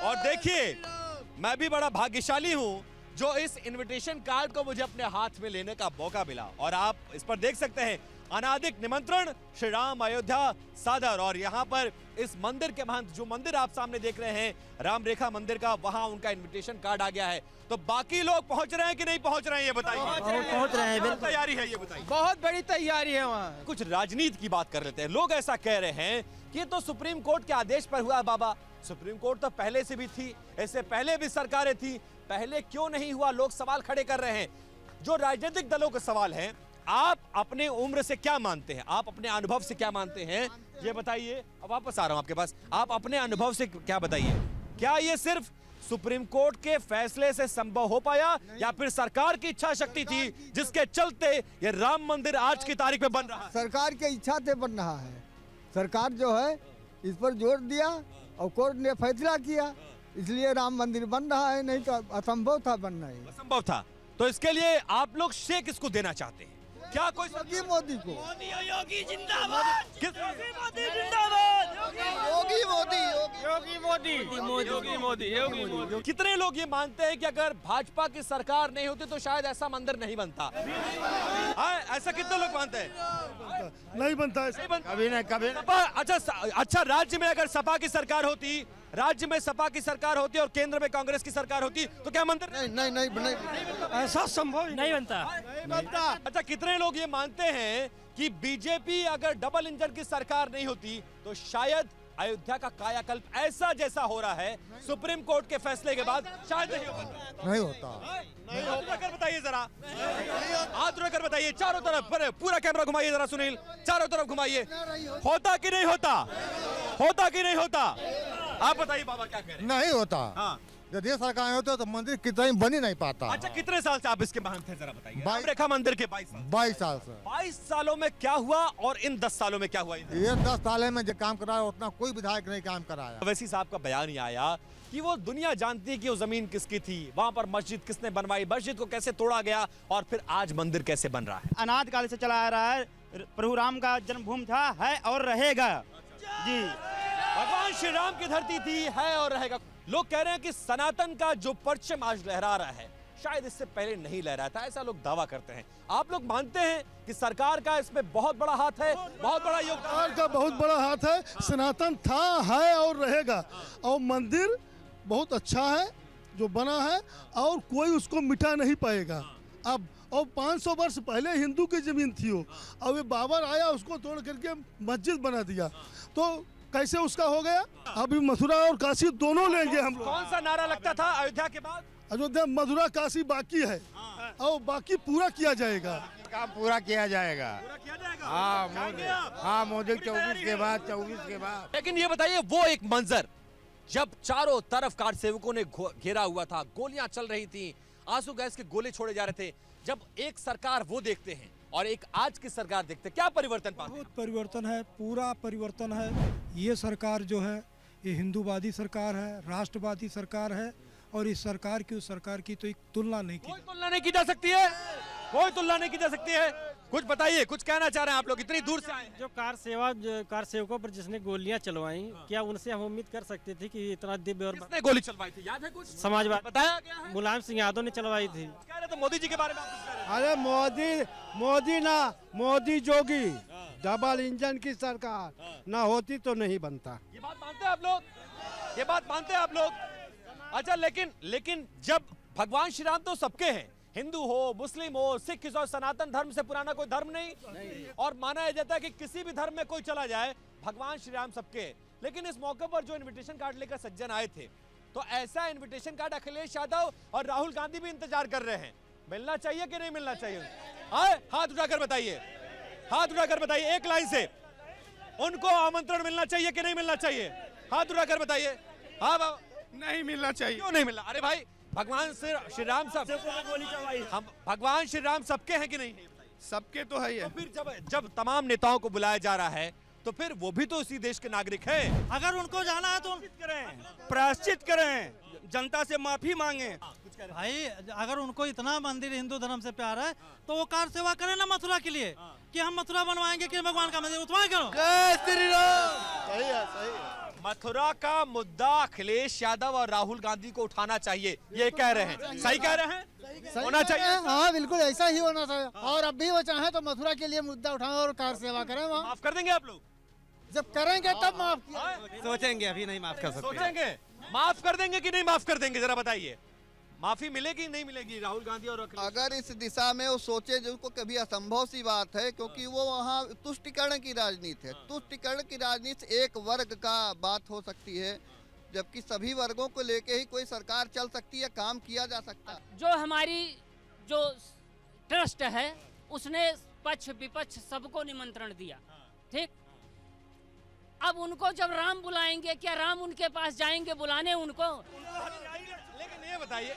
और देखिए, मैं भी बड़ा भाग्यशाली हूं जो इस इनविटेशन कार्ड को मुझे अपने हाथ में लेने का मौका मिला। और आप इस पर देख सकते हैं, अनादिक निमंत्रण, श्री राम अयोध्या सादर। और यहाँ पर इस मंदिर के महंत, जो मंदिर आप सामने देख रहे हैं राम रेखा मंदिर का, वहां उनका इनविटेशन कार्ड आ गया है। तो बाकी लोग पहुंच रहे हैं कि नहीं पहुंच रहे हैं, ये बताइए। पहुंच रहे हैं, बिल्कुल तैयारी है, ये बताइए। बहुत बड़ी तैयारी है वहाँ। कुछ राजनीति की बात कर लेते हैं। लोग ऐसा कह रहे हैं कि ये तो सुप्रीम कोर्ट के आदेश पर हुआ। बाबा, सुप्रीम कोर्ट तो पहले से भी थी, इससे पहले भी सरकारें थी, पहले क्यों नहीं हुआ? लोग सवाल खड़े कर रहे हैं। जो राजनीतिक दलों के सवाल हैं, आप अपने उम्र से क्या मानते हैं, आप अपने अनुभव से क्या मानते हैं, ये बताइए। अब वापस आ रहा हूं आपके पास, आप अपने अनुभव से क्या बताइए। क्या ये सिर्फ सुप्रीम कोर्ट के फैसले से संभव हो पाया या फिर सरकार की इच्छा शक्ति थी जिसके चलते ये राम मंदिर आज की तारीख में बन रहा है? सरकार की इच्छा से बन रहा है। सरकार जो है इस पर जोर दिया और कोर्ट ने फैसला किया, इसलिए राम मंदिर बन रहा है, नहीं तो असंभव था बनना है। असंभव था। तो इसके लिए आप लोग श्रेय किसको देना चाहते हैं? क्या कोई मोदी को? योगी जिंदाबाद, मोदी जिंदाबाद, योगी मोदी। कितने लोग ये मानते हैं कि अगर भाजपा की सरकार नहीं होती तो शायद ऐसा मंदिर नहीं बनता? ऐसा कितने लोग मानते हैं? नहीं बनता, कभी नहीं। अच्छा, राज्य में अगर सपा की सरकार होती, राज्य में सपा की सरकार होती और केंद्र में कांग्रेस की सरकार होती तो क्या मंदिर? नहीं, ऐसा संभव नहीं बनता। अच्छा, कितने लोग ये मानते हैं कि बीजेपी अगर डबल इंजन की सरकार नहीं होती तो शायद अयोध्या का कायाकल्प ऐसा जैसा हो रहा है सुप्रीम कोर्ट के फैसले के बाद शायद नहीं होता। हाथ रखकर बताइए जरा, हाथ रखकर बताइए चारों तरफ, पूरा कैमरा घुमाइए जरा सुनील, चारों तरफ घुमाइए। होता कि नहीं होता? होता कि नहीं होता? आप बताइए बाबा, क्या कह रहे हैं? नहीं होता। हाँ, यदि सरकार होता तो मंदिर कितना बन ही नहीं पाता। अच्छा, कितने साल से आप इसके महंत हैं, जरा बताइए। 22 रेखा मंदिर के 22 साल से। 22 सालों में क्या हुआ और इन 10 सालों में क्या हुआ? ये 10 साल में जो काम कराया उतना कोई विधायक नहीं काम कराया। वैसी साहब का बयान ही आया कि वो दुनिया जानती है कि वो जमीन किसकी थी, वहां पर मस्जिद किसने बनवाई, मस्जिद को कैसे तोड़ा गया और फिर आज मंदिर कैसे बन रहा है। अनाद काल से चला आ रहा है। प्रभु राम का जन्मभूमि था, है और रहेगा। जी, भगवान श्री राम की धरती थी, है और रहेगा। लोग कह रहे हैं कि सनातन का जो परचम आज लहरा रहा है शायद इससे पहले नहीं लहराया था, ऐसा लोग दावा करते हैं। आप लोग मानते हैं कि सरकार का इसमें बहुत बड़ा हाथ है, बहुत बड़ा योगदान? सरकार का बहुत बड़ा हाथ है। सनातन था, है और रहेगा। और मंदिर बहुत अच्छा है जो बना है और कोई उसको मिटा नहीं पाएगा। अब और 500 वर्ष पहले हिंदू की जमीन थी वो, अब ये बाबर आया उसको तोड़ करके मस्जिद बना दिया, तो कैसे उसका हो गया? अभी मथुरा और काशी दोनों लेंगे हम लोग। कौन सा नारा लगता था अयोध्या के बाद? अयोध्या, मथुरा, काशी बाकी है और बाकी पूरा किया जाएगा। काम पूरा किया जाएगा। हाँ, मोदी 24 के बाद। लेकिन ये बताइए, वो एक मंजर जब चारों तरफ कार सेवकों ने घेरा हुआ था, गोलियां चल रही थी, आंसू गैस के गोले छोड़े जा रहे थे, जब एक सरकार वो देखते हैं और एक आज की सरकार देखते हैं, क्या परिवर्तन पाते हैं? बहुत परिवर्तन है, पूरा परिवर्तन है। ये सरकार जो है ये हिंदूवादी सरकार है, राष्ट्रवादी सरकार है और इस सरकार की उस सरकार की तो एक तुलना नहीं की, कोई तुलना नहीं की जा सकती है, कोई तुलना नहीं की जा सकती है। कुछ बताइए, कुछ कहना चाह रहे हैं आप लोग, इतनी दूर से आए हैं। जो कार सेवकों पर जिसने गोलियां चलवाई, क्या उनसे हम उम्मीद कर सकते थे कि इतना दिव्य और किसने गोली चलवाई थी, याद है कुछ? समाजवादी बताया गया है, मुलायम सिंह यादव ने चलवाई थी। कह रहे थे मोदी जी के बारे में, आप कुछ कह रहे थे? अरे मोदी जोगी डबल इंजन की सरकार ना होती तो नहीं बनता। ये बात मानते हैं आप लोग? ये बात मानते हैं आप लोग? अच्छा, लेकिन जब भगवान श्री राम तो सबके हैं, हिंदू हो, मुस्लिम हो, सिख हो, सनातन धर्म से पुराना कोई धर्म नहीं। और माना जाता है कि किसी भी धर्म में कोई चला जाए, भगवान श्री राम सबके। लेकिन इस मौके पर जो इनविटेशन कार्ड लेकर सज्जन आए थे, तो ऐसा इनविटेशन कार्ड अखिलेश यादव और राहुल गांधी भी इंतजार कर रहे हैं। मिलना चाहिए कि नहीं मिलना चाहिए? हाथ उठाकर बताइए, हाथ उठाकर बताइए, एक लाइन से। उनको आमंत्रण मिलना चाहिए कि नहीं मिलना चाहिए? हाथ उठाकर बताइए। हाँ, नहीं मिलना चाहिए। क्यों नहीं मिलना? अरे भाई, भगवान श्री राम सब, हम भगवान श्री राम सबके हैं कि नहीं? सबके तो है। तो फिर जब तमाम नेताओं को बुलाया जा रहा है तो फिर वो भी तो इसी देश के नागरिक हैं। अगर उनको जाना है तो प्रायश्चित करें, जनता से माफी मांगे। भाई अगर उनको इतना मंदिर हिंदू धर्म से प्यार है तो वो कार सेवा करें ना मथुरा के लिए, कि हम मथुरा बनवाएंगे कि भगवान का मंदिर उठवाएंगे। जय श्री राम। सही है, सही है। मथुरा का मुद्दा अखिलेश यादव और राहुल गांधी को उठाना चाहिए, ये कह रहे हैं। सही कह रहे हैं, होना चाहिए। हाँ बिल्कुल ऐसा ही होना चाहिए। और अब भी वो चाहे तो मथुरा के लिए मुद्दा उठाएं और कार सेवा करें वहाँ। माफ कर देंगे आप लोग? जब करेंगे तब माफ सोचेंगे, अभी नहीं माफ कर सकते। सोचेंगे माफ कर देंगे कि नहीं माफ कर देंगे, जरा बताइए। माफी मिलेगी नहीं मिलेगी राहुल गांधी और अखिलेश? अगर इस दिशा में वो सोचे, जिसको कभी असंभव सी बात है, क्योंकि वो वहाँ तुष्टिकरण की राजनीति है। तुष्टिकरण की राजनीति एक वर्ग का बात हो सकती है, जबकि सभी वर्गों को लेके ही कोई सरकार चल सकती है, काम किया जा सकता है। जो हमारी जो ट्रस्ट है उसने पक्ष विपक्ष सबको निमंत्रण दिया, ठीक। अब उनको जब राम बुलाएंगे, क्या राम उनके पास जाएंगे बुलाने उनको? लेकिन ये बताइए,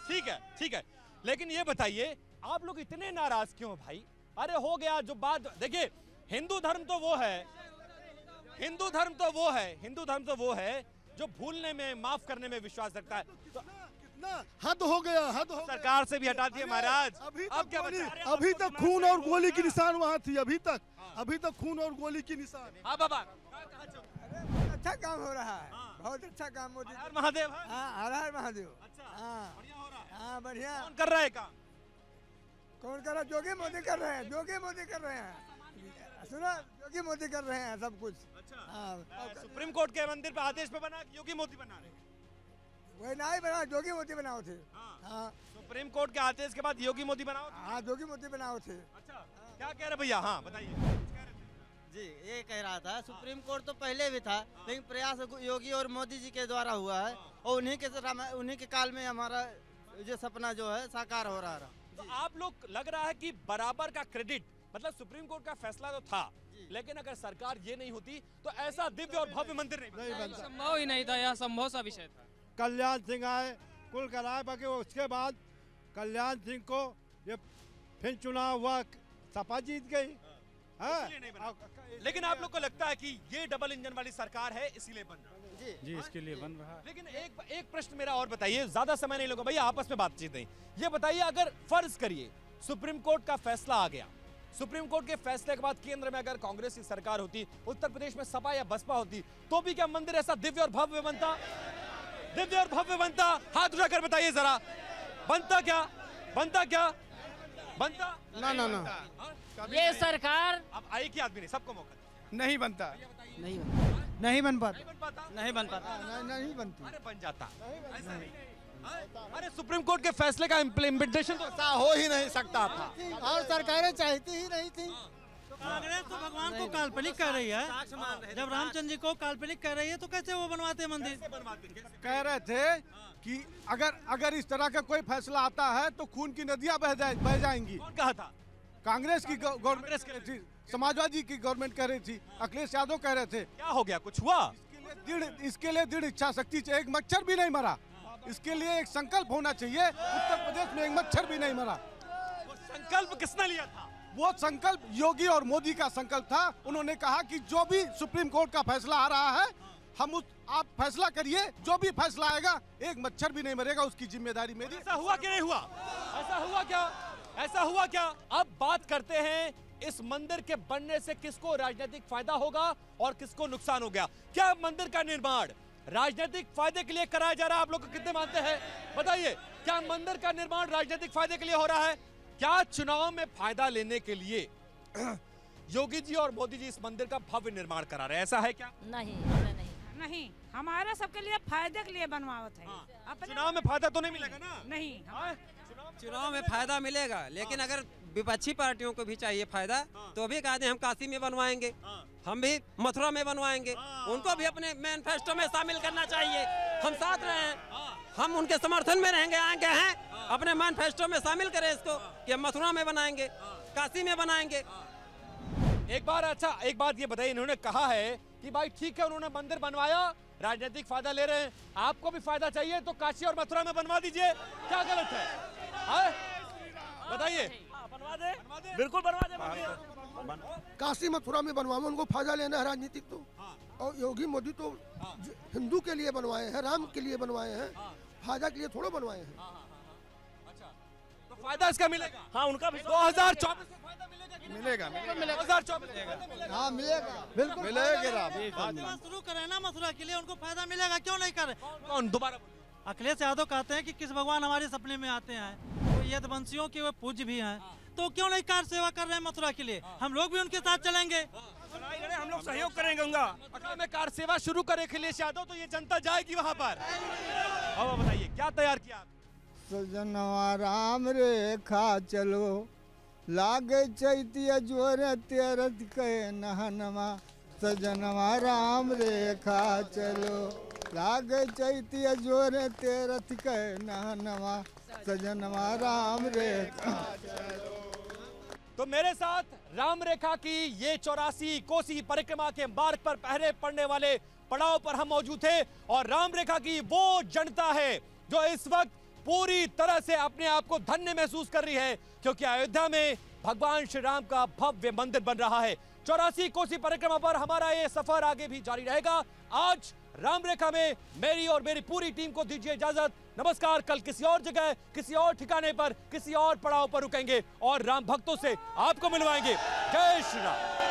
ठीक है, लेकिन ये बताइए आप लोग इतने नाराज क्यों भाई? अरे हो गया जो बात। देखिए हिंदू धर्म तो वो है जो भूलने में माफ करने में विश्वास रखता है। तो कितना हद हो गया, हद हो गया। सरकार से भी हटा दिए महाराज। अब क्या बचा? अभी तक खून और गोली की निशान वहाँ थी। अभी तक खून और गोली की निशान। हाँ बाबा, अच्छा काम हो रहा है, बहुत अच्छा काम मोदी। हर महादेव। हाँ हर हर महादेव। अच्छा, हाँ बढ़िया हो रहा है। हाँ बढ़िया। कौन कर रहा है काम? कौन कर रहा है? जोगी मोदी कर रहे हैं, जोगी मोदी कर रहे हैं। सुना, जोगी मोदी कर रहे हैं सब कुछ। अच्छा, हाँ सुप्रीम कोर्ट के मंदिर पे आदेश पे बना, योगी मोदी बना रहे हैं? वही ना ही बना, जोगी मोदी बनाओ थे। हाँ सुप्रीम कोर्ट के आदेश के बाद योगी मोदी बनाओ? हाँ जोगी मोदी बनाओ थे। अच्छा, क्या कह रहे भैया? हाँ बताइए। जी ये कह रहा था, सुप्रीम कोर्ट तो पहले भी था, लेकिन प्रयास योगी और मोदी जी के द्वारा हुआ है, और उन्हीं के काल में हमारा जो सपना जो है साकार हो रहा है। तो आप लोग लग रहा है कि बराबर का क्रेडिट, मतलब सुप्रीम कोर्ट का फैसला तो था, लेकिन अगर सरकार ये नहीं होती तो ऐसा दिव्य और भव्य मंदिर नहीं बनता। संभव ही नहीं था, यह संभव सा विषय था। कल्याण सिंह आए, कुल कराए, बाकी उसके बाद कल्याण सिंह को ये फिर चुनाव हुआ, सपा जीत गई। लेकिन आप लोग को लगता है कि ये डबल इंजन वाली सरकार है इसीलिए बन रहा है? जी इसके लिए बन रहा है। लेकिन एक प्रश्न मेरा और बताइए, ज्यादा समय नहीं लूंगा भैया, आपस में बातचीत नहीं। ये बताइए, अगर फर्ज करिए सुप्रीम कोर्ट का फैसला आ गया, सुप्रीम कोर्ट के फैसले के बाद केंद्र में अगर कांग्रेस की सरकार होती, उत्तर प्रदेश में सपा या बसपा होती, तो भी क्या मंदिर ऐसा दिव्य और भव्य बनता? दिव्य और भव्य बनता? हाथ उठाकर बताइए जरा, बनता क्या? बनता क्या? बनता? ना ये सरकार अब आई की आदमी नहीं, सबको मौका नहीं बनता, नहीं बन पाता। नहीं बन पाता। नहीं बनती। अरे बन जाता। ऐसा नहीं। अरे सुप्रीम कोर्ट के फैसले का इम्प्लीमेंटेशन तो ऐसा हो ही नहीं सकता था, और सरकारें चाहती ही नहीं थी। कांग्रेस तो भगवान को काल्पनिक कर रही है। जब रामचंद्र जी को काल्पनिक कर रही है तो कैसे वो बनवाते मंदिर? कह रहे थे कि अगर इस तरह का कोई फैसला आता है तो खून की नदियां बह जाएंगी। कौन कहा था? कांग्रेस की गवर्नमेंट कह रही थी, समाजवादी की गवर्नमेंट कह रही थी, अखिलेश यादव कह रहे थे। क्या हो गया? कुछ हुआ? इसके लिए दृढ़ इच्छा शक्ति चाहिए। एक मच्छर भी नहीं मरा, इसके लिए एक संकल्प होना चाहिए। उत्तर प्रदेश में एक मच्छर भी नहीं मरा। वो संकल्प किसने लिया था? वो संकल्प योगी और मोदी का संकल्प था। उन्होंने कहा कि जो भी सुप्रीम कोर्ट का फैसला आ रहा है, आप फैसला करिए, जो भी फैसला आएगा एक मच्छर भी नहीं मरेगा, उसकी जिम्मेदारी मेरी। ऐसा हुआ कि नहीं हुआ? ऐसा हुआ क्या? ऐसा हुआ क्या? अब बात करते हैं इस मंदिर के बनने से किसको राजनीतिक फायदा होगा और किसको नुकसान हो गया। क्या मंदिर का निर्माण राजनीतिक फायदे के लिए कराया जा रहा है? आप लोग कितने मानते हैं? बताइए, क्या मंदिर का निर्माण राजनीतिक फायदे के लिए हो रहा है? क्या चुनाव में फायदा लेने के लिए योगी जी और मोदी जी इस मंदिर का भव्य निर्माण करा रहे हैं? ऐसा है क्या? नहीं, हमारा सबके लिए फायदे के लिए बनवावत है। चुनाव में फायदा तो नहीं मिलेगा ना? नहीं, चुनाव में फायदा मिलेगा, लेकिन अगर विपक्षी पार्टियों को भी चाहिए फायदा तो भी कहते हैं हम काशी में बनवाएंगे, हम भी मथुरा में बनवाएंगे, उनको भी अपने मैनिफेस्टो में शामिल करना चाहिए। हम साथ रहे हैं, हम उनके समर्थन में रहेंगे, आगे हैं, अपने मैनिफेस्टो में शामिल करें इसको कि हम मथुरा में बनाएंगे, काशी में बनाएंगे। एक बात ये बताइए, इन्होंने कहा है कि भाई ठीक है, उन्होंने मंदिर बनवाया, राजनीतिक फायदा ले रहे हैं, आपको भी फायदा चाहिए तो काशी और मथुरा में बनवा दीजिए। क्या गलत है? बताइए। बनवा दे, बिल्कुल बनवा दे। काशी मथुरा में बनवाओ, उनको फायदा लेना है राजनीतिक तो। और योगी मोदी तो हिंदू के लिए बनवाए हैं, राम के लिए बनवाए हैं, फायदा के लिए थोड़ा बनवाए हैं। अच्छा, तो फायदा इसका मिलेगा? हाँ, उनका भी 2024 में फायदा मिलेगा मिलेगा 2024 हाँ मिलेगा, बिल्कुल मथुरा शुरू करें ना, मथुरा के लिए उनको फायदा मिलेगा, क्यों नहीं करें? कौन दोबारा अखिलेश यादव कहते हैं कि किस भगवान हमारे सपने में आते हैं, तो यदुवंशियों के वे पूज्य भी हैं, तो क्यों नहीं कार सेवा कर रहे हैं मथुरा के लिए? हम लोग भी उनके साथ चलेंगे, हम लोग सहयोग करेंगे उनका। मथुरा में कार सेवा शुरू करे अखिलेश यादव, तो ये जनता जाएगी वहां पर। अब बताइए क्या तैयार किया आप? सजनवा राम रेखा चलो, लागे चैतिया जोरे तेरथ के नहनवा। सजनवा राम रेखा चलो, लागे चैतिया जोरे तेरथ के नहनवा। सजनवा राम रेखा चलो। तो मेरे साथ राम रेखा की ये 84 कोसी परिक्रमा के मार्ग पर पहरे पड़ने वाले पड़ाव पर हम मौजूद थे, और राम रेखा की वो जनता है जो इस वक्त पूरी तरह से अपने आप को धन्य महसूस कर रही है, क्योंकि अयोध्या में भगवान श्री राम का भव्य मंदिर बन रहा है। 84 कोसी परिक्रमा पर हमारा ये सफर आगे भी जारी रहेगा। आज राम रेखा में मेरी और मेरी पूरी टीम को दीजिए इजाजत। नमस्कार। कल किसी और जगह, किसी और ठिकाने पर, किसी और पड़ाव पर रुकेंगे और राम भक्तों से आपको मिलवाएंगे। जय श्री राम।